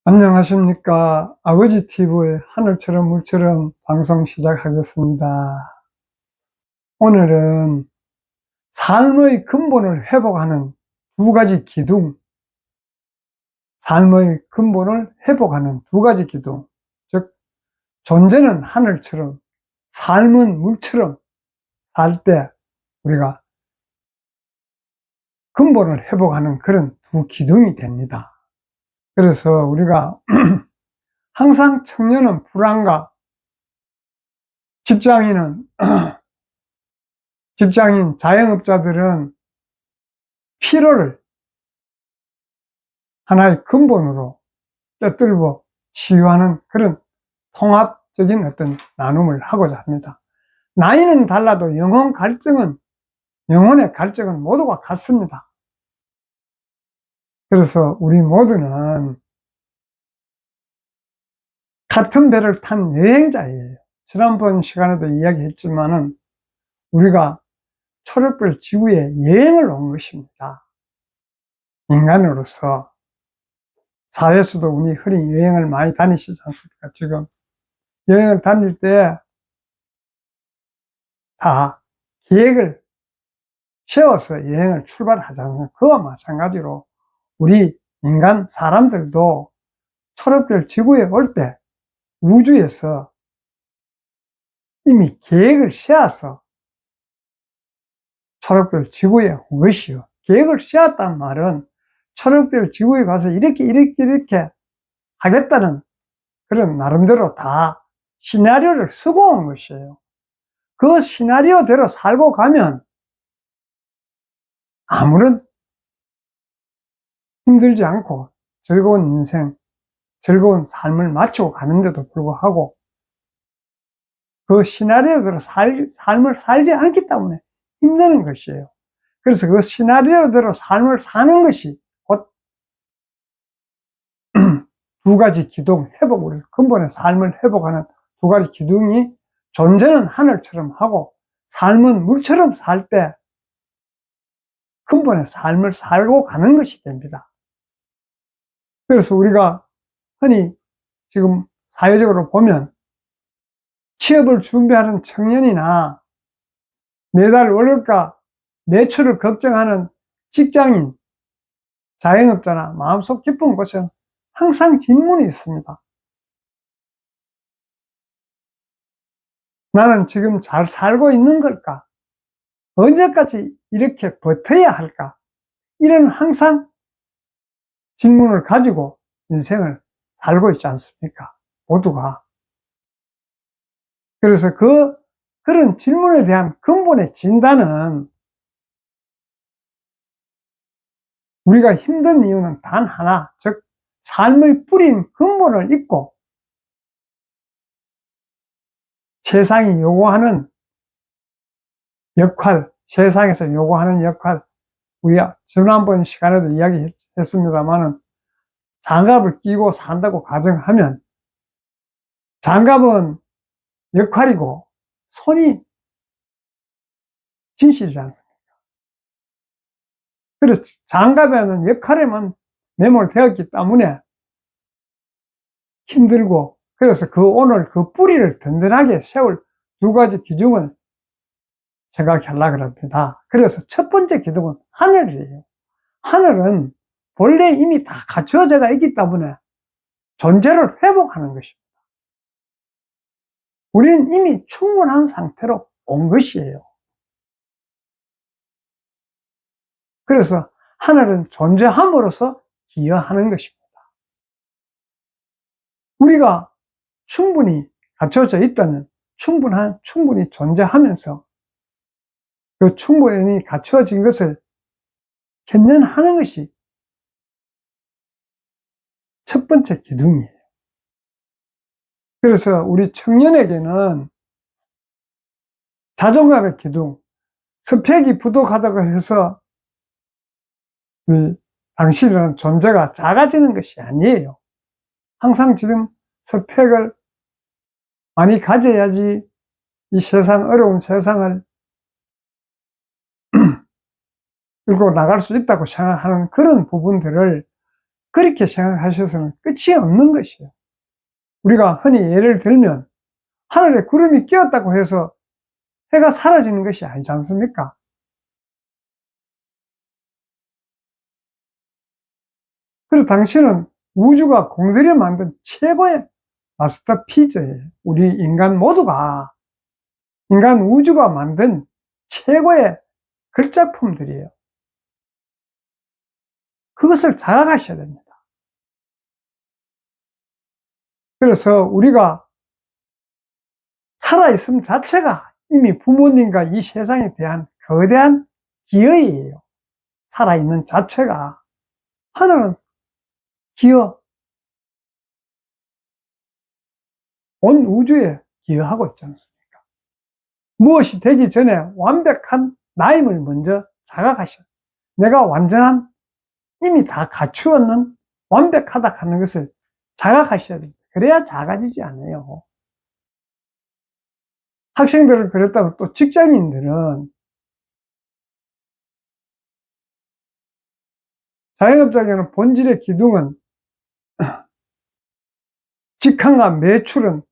안녕하십니까. 아버지 TV의 하늘처럼 물처럼 방송 시작하겠습니다. 오늘은 삶의 근본을 회복하는 두 가지 기둥, 삶의 근본을 회복하는 두 가지 기둥, 즉, 존재는 하늘처럼, 삶은 물처럼 살 때 우리가 근본을 회복하는 그런 두 기둥이 됩니다. 그래서 우리가 항상 청년은 불안과 직장인은 직장인, 자영업자들은 피로를 하나의 근본으로 꿰뚫고 치유하는 그런 통합적인 어떤 나눔을 하고자 합니다. 나이는 달라도 영혼의 갈증은 모두가 같습니다. 그래서 우리 모두는 같은 배를 탄 여행자예요. 지난번 시간에도 이야기했지만은 우리가 초록별 지구에 여행을 온 것입니다. 인간으로서 사회에서도 우리 흔히 여행을 많이 다니시지 않습니까? 지금 여행을 다닐 때 다 계획을 세워서 여행을 출발하지 않습니까? 그와 마찬가지로 우리 인간 사람들도 초록별 지구에 올 때 우주에서 이미 계획을 세워서 초록별 지구에 온 것이요. 계획을 세웠단 말은 초록별 지구에 가서 이렇게 하겠다는 그런 나름대로 다 시나리오를 쓰고 온 것이에요. 그 시나리오대로 살고 가면 아무런 힘들지 않고 즐거운 인생, 즐거운 삶을 마치고 가는데도 불구하고 그 시나리오대로 삶을 살지 않기 때문에 힘드는 것이에요. 그래서 그 시나리오대로 삶을 사는 것이 곧 두 가지 기둥, 회복을, 근본의 삶을 회복하는 두 가지 기둥이 존재는 하늘처럼 하고 삶은 물처럼 살 때 근본의 삶을 살고 가는 것이 됩니다. 그래서 우리가 흔히 지금 사회적으로 보면 취업을 준비하는 청년이나 매달 월급과 매출을 걱정하는 직장인, 자영업자나 마음속 깊은 곳에 항상 질문이 있습니다. 나는 지금 잘 살고 있는 걸까? 언제까지 이렇게 버텨야 할까? 이런 항상 질문을 가지고 인생을 살고 있지 않습니까? 모두가. 그래서 그런 질문에 대한 근본의 진단은 우리가 힘든 이유는 단 하나, 즉, 삶의 뿌린 근본을 잊고 세상이 요구하는 역할, 세상에서 요구하는 역할, 우리가 지난번 시간에도 이야기했습니다만은 장갑을 끼고 산다고 가정하면 장갑은 역할이고 손이 진실이지 않습니까? 그래서 장갑에는 역할에만 매몰되었기 때문에 힘들고, 그래서 오늘 그 뿌리를 든든하게 세울 두 가지 기둥을 생각하려고 합니다. 그래서 첫 번째 기둥은 하늘이에요. 하늘은 본래 이미 다 갖춰져 있기 때문에 존재를 회복하는 것입니다. 우리는 이미 충분한 상태로 온 것이에요. 그래서 하늘은 존재함으로써 기여하는 것입니다. 우리가 충분히 갖춰져 있다면 충분히 존재하면서 그 충분히 갖춰진 것을 견뎌하는 것이 첫 번째 기둥이에요. 그래서 우리 청년에게는 자존감의 기둥, 스펙이 부족하다고 해서 당신이라는 존재가 작아지는 것이 아니에요. 항상 지금 스펙을 많이 가져야지 이 어려운 세상을 끌고 나갈 수 있다고 생각하는 그런 부분들을 그렇게 생각하셔서는 끝이 없는 것이에요. 우리가 흔히 예를 들면 하늘에 구름이 끼었다고 해서 해가 사라지는 것이 아니지 않습니까? 그리고 당신은 우주가 공들여 만든 최고의 마스터피즈예요. 우리 인간 모두가, 인간 우주가 만든 최고의 글작품들이에요. 그것을 자각하셔야 됩니다. 그래서 우리가 살아있음 자체가 이미 부모님과 이 세상에 대한 거대한 기여예요. 살아있는 자체가. 하나는 기여, 온 우주에 기여하고 있지 않습니까? 무엇이 되기 전에 완벽한 나임을 먼저 자각하셔. 내가 완전한, 이미 다 갖추었는 완벽하다 하는 것을 자각하셔야 됩니다. 그래야 작아지지 않아요. 학생들은 그랬다면 또 직장인들은, 자영업자에게는 본질의 기둥은 직항과 매출은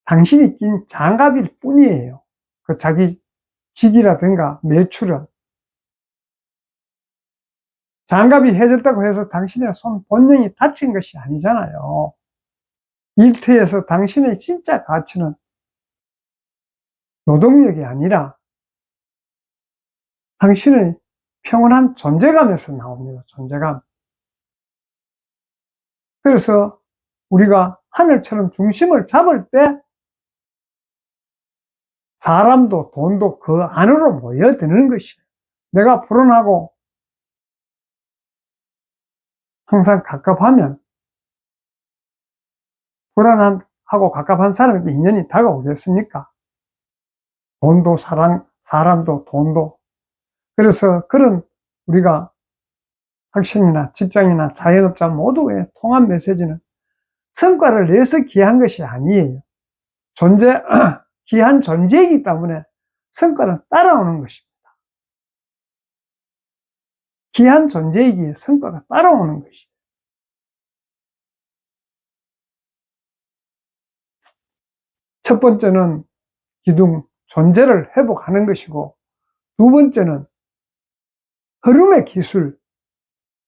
당신이 낀 장갑일 뿐이에요. 그 자기 직이라든가 매출은. 장갑이 해졌다고 해서 당신의 손 본능이 다친 것이 아니잖아요. 일터에서 당신의 진짜 가치는 노동력이 아니라 당신의 평온한 존재감에서 나옵니다. 존재감. 그래서 우리가 하늘처럼 중심을 잡을 때 사람도 돈도 그 안으로 모여드는 것이에요. 내가 불안하고 항상 갑갑하면 불안하고 갑갑한 사람에게 인연이 다가오겠습니까? 돈도 사람도 돈도. 그래서 그런 우리가 학생이나 직장이나 자영업자 모두의 통합 메시지는 성과를 내서 기한 것이 아니에요. 기한 존재이기 때문에 성과는 따라오는 것입니다. 기한 존재이기에 성과가 따라오는 것이에요. 첫 번째는 기둥, 존재를 회복하는 것이고, 두 번째는 흐름의 기술,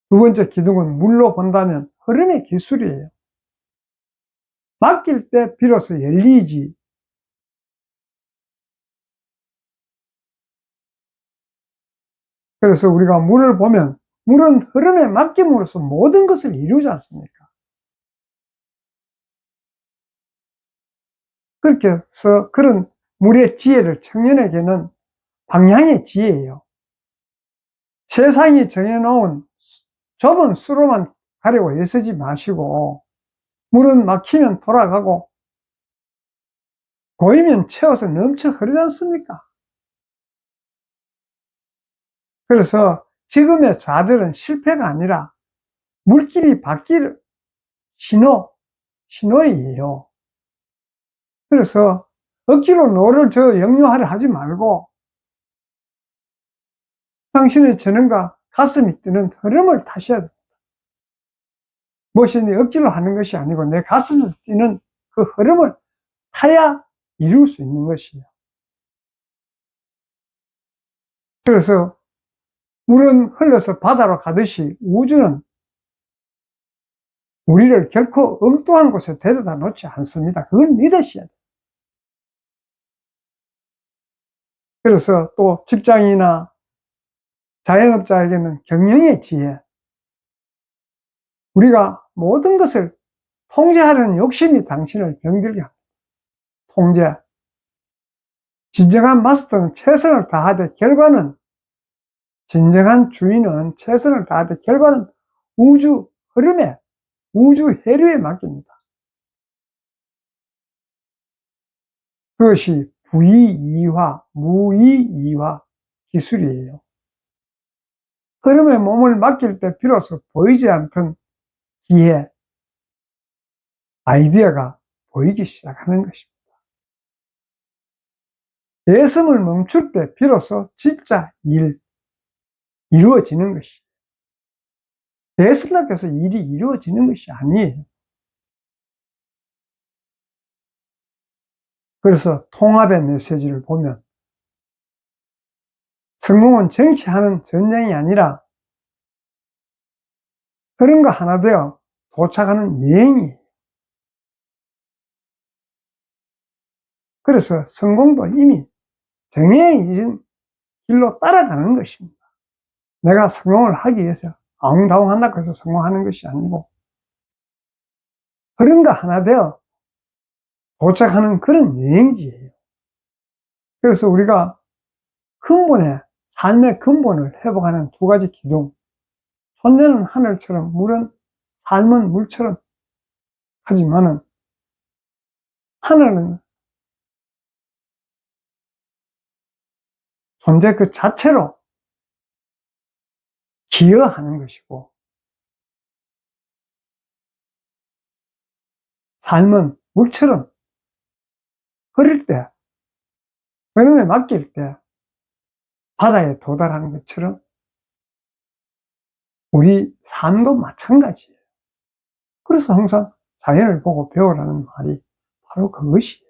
두 번째 기둥은 물로 본다면 흐름의 기술이에요. 맡길 때 비로소 열리지. 그래서 우리가 물을 보면 물은 흐름에 맡김으로써 모든 것을 이루지 않습니까? 그렇게 해서 그런 물의 지혜를 청년에게는 방향의 지혜예요. 세상이 정해놓은 좁은 수로만 가려고 애쓰지 마시고, 물은 막히면 돌아가고 고이면 채워서 넘쳐 흐르지 않습니까? 그래서 지금의 좌절은 실패가 아니라 물길이 바뀔 신호예요. 그래서 억지로 노를 역류하려 하지 말고 당신의 재능과 가슴이 뛰는 흐름을 타셔야 됩니다. 무엇이 억지로 하는 것이 아니고 내 가슴에서 뛰는 그 흐름을 타야 이룰 수 있는 것이에요. 그래서 물은 흘러서 바다로 가듯이 우주는 우리를 결코 엉뚱한 곳에 데려다 놓지 않습니다. 그걸 믿으셔야 돼요. 그래서 또 직장이나 자영업자에게는 경영의 지혜, 우리가 모든 것을 통제하려는 욕심이 당신을 병들게 합니다. 통제. 진정한 마스터는 최선을 다하되 결과는, 진정한 주인은 최선을 다하되 결과는 우주 흐름에, 우주 해류에 맡깁니다. 그것이 부이이화, 무이이화 기술이에요. 흐름에 몸을 맡길 때 비로소 보이지 않던 기회, 아이디어가 보이기 시작하는 것입니다. 내성을 멈출 때 비로소 진짜 이루어지는 것이죠. 대선락해서 일이 이루어지는 것이 아니에요. 그래서 통합의 메시지를 보면 성공은 정치하는 전쟁이 아니라 그런 거 하나 되어 도착하는 여행이에요. 그래서 성공도 이미 정해진 길로 따라가는 것입니다. 내가 성공을 하기 위해서 아웅다웅 한다고 해서 성공하는 것이 아니고 그런 거 하나 되어 도착하는 그런 여행지예요. 그래서 우리가 삶의 근본을 회복하는 두 가지 기둥, 손녀는 하늘처럼 물은 삶은 물처럼 하지만은 하늘은 존재 그 자체로 기여하는 것이고 삶은 물처럼 흐를 때, 흐름에 맡길 때 바다에 도달하는 것처럼 우리 삶도 마찬가지예요. 그래서 항상 자연을 보고 배우라는 말이 바로 그것이에요.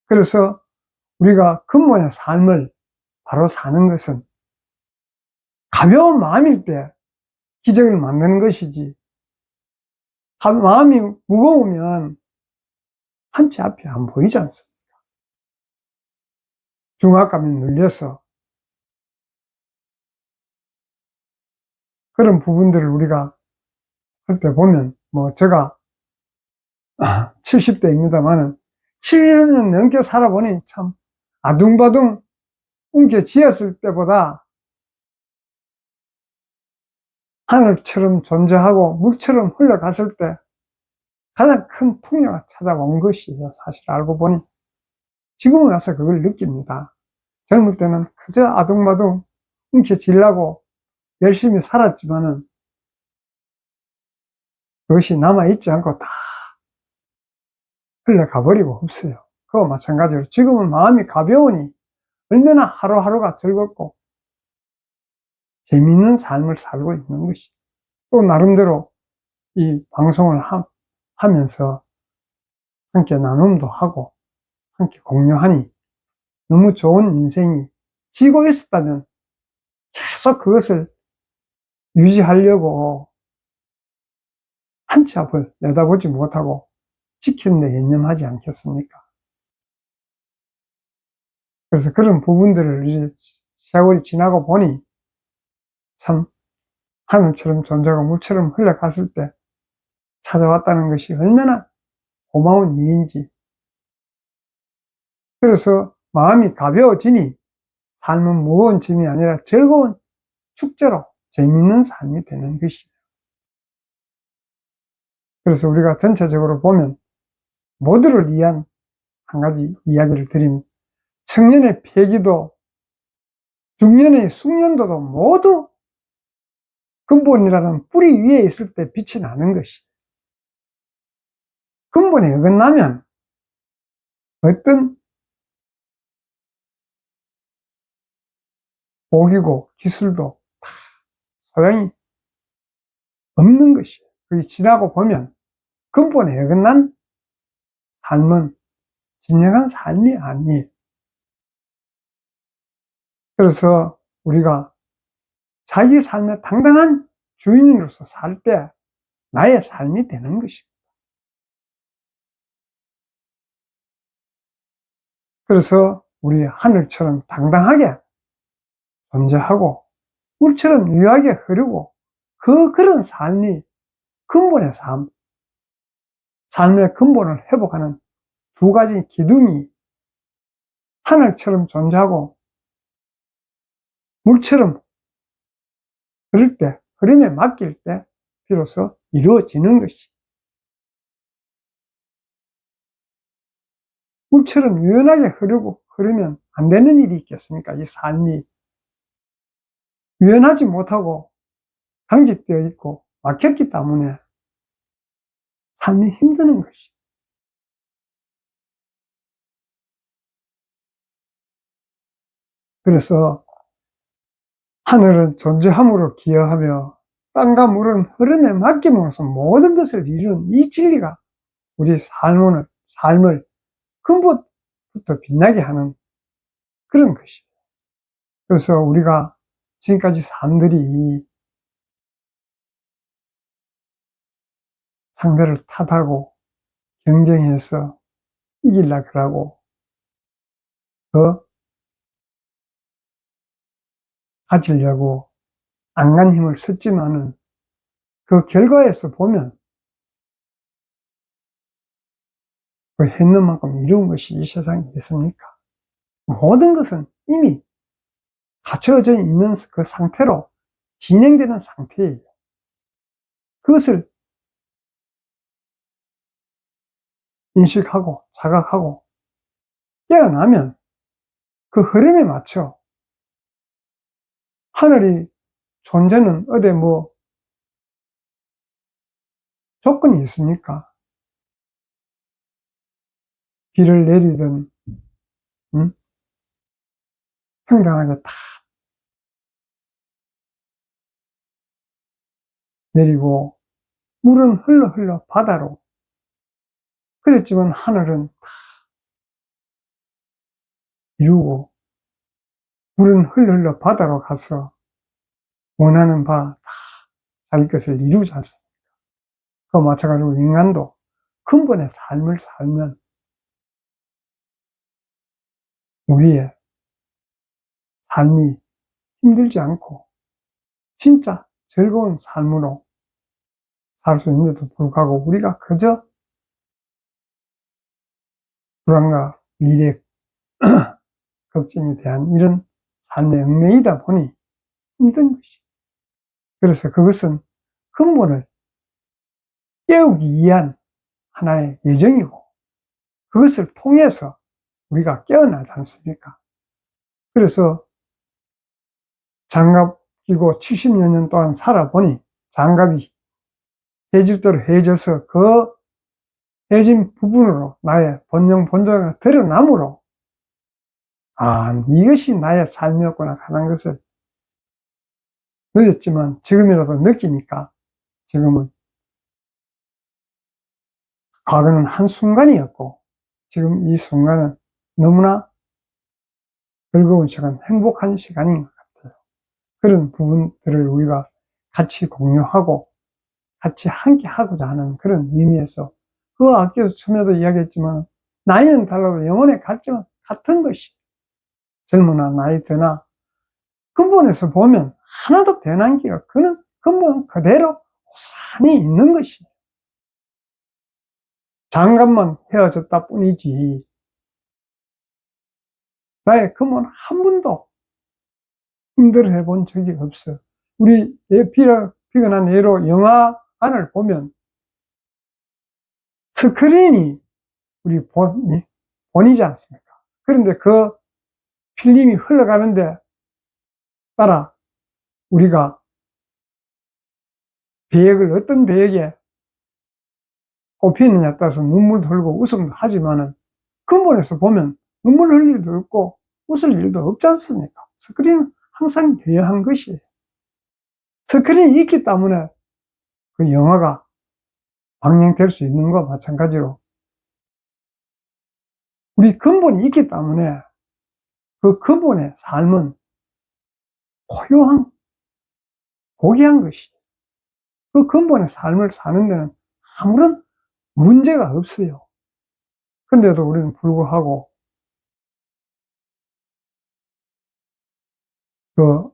그래서 우리가 근본의 삶을 바로 사는 것은 가벼운 마음일 때 기적을 만드는 것이지, 마음이 무거우면 한치 앞이 안 보이지 않습니까? 중압감에 눌려서 그런 부분들을 우리가 할 때 보면, 제가 70대입니다만은 7년 넘게 살아보니 참 아둥바둥 움켜쥐었을 때보다 하늘처럼 존재하고 물처럼 흘러갔을 때 가장 큰 풍요가 찾아온 것이에요. 사실 알고 보니 지금 와서 그걸 느낍니다. 젊을 때는 그저 아둥바둥 움켜쥐려고 열심히 살았지만은 그것이 남아있지 않고 다 흘러가 버리고 없어요. 그와 마찬가지로 지금은 마음이 가벼우니 얼마나 하루하루가 즐겁고 재미있는 삶을 살고 있는 것이, 또 나름대로 이 방송을 하면서 함께 나눔도 하고 함께 공유하니 너무 좋은 인생이 지고 있었다면 계속 그것을 유지하려고 한치 앞을 내다보지 못하고 지키는 데 연연하지 않겠습니까? 그래서 그런 부분들을 이제 세월이 지나고 보니 참 하늘처럼 존재하고 물처럼 흘러갔을 때 찾아왔다는 것이 얼마나 고마운 일인지. 그래서 마음이 가벼워지니 삶은 무거운 짐이 아니라 즐거운 축제로 재미있는 삶이 되는 것이에요. 그래서 우리가 전체적으로 보면 모두를 위한 한 가지 이야기를 드리면 청년의 패기도 중년의 숙련도도 모두 근본이라는 뿌리 위에 있을 때 빛이 나는 것이, 근본에 어긋나면 어떤 복이고 기술도 다 소용이 없는 것이에요. 그게 지나고 보면 근본에 어긋난 삶은 진정한 삶이 아니에요. 그래서 우리가 자기 삶의 당당한 주인으로서 살 때 나의 삶이 되는 것입니다. 그래서 우리 하늘처럼 당당하게 존재하고 물처럼 유하게 흐르고 그런 삶이 근본의 삶, 삶의 근본을 회복하는 두 가지 기둥이 하늘처럼 존재하고 물처럼 흐를 때, 흐름에 맡길 때 비로소 이루어지는 것이, 물처럼 유연하게 흐르면 안 되는 일이 있겠습니까? 이 삶이 유연하지 못하고 강직되어 있고 막혔기 때문에 삶이 힘드는 것이. 그래서 하늘은 존재함으로 기여하며 땅과 물은 흐름에 맡김으로써 모든 것을 이루는 이 진리가 우리 삶을 근본부터 빛나게 하는 그런 것이에요. 그래서 우리가 지금까지 사람들이 상대를 탓하고 경쟁해서 이기려고 하고 더 가지려고 안간 힘을 썼지만은 그 결과에서 보면 그 했는 만큼 이룬 것이 이 세상에 있습니까? 모든 것은 이미 갖춰져 있는 그 상태로 진행되는 상태예요. 그것을 인식하고 자각하고 깨어나면 그 흐름에 맞춰 하늘이 존재는 어디 뭐 조건이 있습니까? 비를 내리든 평등하게 다 내리고 물은 흘러 바다로 그랬지만 하늘은 이루고 물은 흘러 바다로 가서 원하는 바 다 자기 것을 이루지 않습니까? 그와 마찬가지로 인간도 근본의 삶을 살면 우리의 삶이 힘들지 않고 진짜 즐거운 삶으로 살 수 있는데도 불구하고 우리가 그저 불안과 미래 걱정에 대한 이런 삶의 얽매이다 보니 힘든 것이. 그래서 그것은 근본을 깨우기 위한 하나의 예정이고 그것을 통해서 우리가 깨어나지 않습니까? 그래서 장갑 끼고 70여 년 동안 살아보니 장갑이 해질대로 해져서 그 해진 부분으로 나의 본영 본성이 드러나므로 이것이 나의 삶이었구나 하는 것을 늦었지만 지금이라도 느끼니까 지금은 과거는 한순간이었고 지금 이 순간은 너무나 즐거운 시간, 행복한 시간인 것 같아요. 그런 부분들을 우리가 같이 공유하고 같이 함께 하고자 하는 그런 의미에서 그 아까 처음에도 이야기했지만 나이는 달라도 영혼의 갈증은 같은 것이 젊으나 나이 드나 근본에서 보면 하나도 변한 게가 그는 근본 그대로 고스란히 있는 것이 장갑만 헤어졌다 뿐이지 나의 근본 한 번도 힘들어 해본 적이 없어. 우리 비근한 예로 영화 안을 보면 스크린이 우리 본이지 않습니까? 그런데 그 필름이 흘러가는데 따라 우리가 어떤 배역에 꼽히느냐에 따라서 눈물도 흘리고 웃음도 하지만은 근본에서 보면 눈물 흘릴 일도 없고 웃을 일도 없지 않습니까? 스크린은 항상 여여한 것이에요. 스크린이 있기 때문에 그 영화가 방영될 수 있는 것과 마찬가지로 우리 근본이 있기 때문에 그 근본의 삶은 고요한, 고귀한 것이 그 근본의 삶을 사는 데는 아무런 문제가 없어요. 근데도 우리는 불구하고 그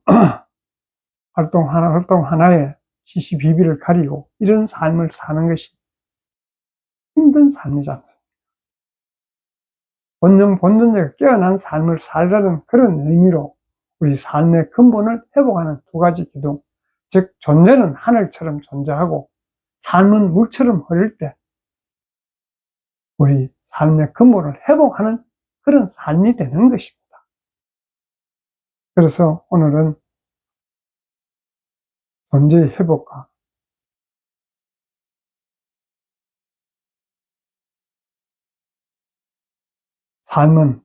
활동 하나에 시시비비를 가리고 이런 삶을 사는 것이 힘든 삶이지 않습니까? 본전제가 깨어난 삶을 살자는 그런 의미로 우리 삶의 근본을 회복하는 두 가지 기둥, 즉 존재는 하늘처럼 존재하고 삶은 물처럼 흐를 때 우리 삶의 근본을 회복하는 그런 삶이 되는 것입니다. 그래서 오늘은 존재의 회복과 삶은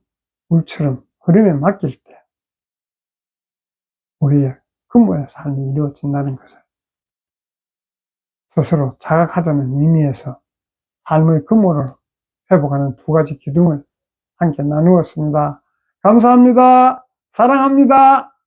물처럼 흐름에 맡길 때 우리의 근본의 삶이 이루어진다는 것을 스스로 자각하자는 의미에서 삶의 근본을 회복하는 두 가지 기둥을 함께 나누었습니다. 감사합니다. 사랑합니다.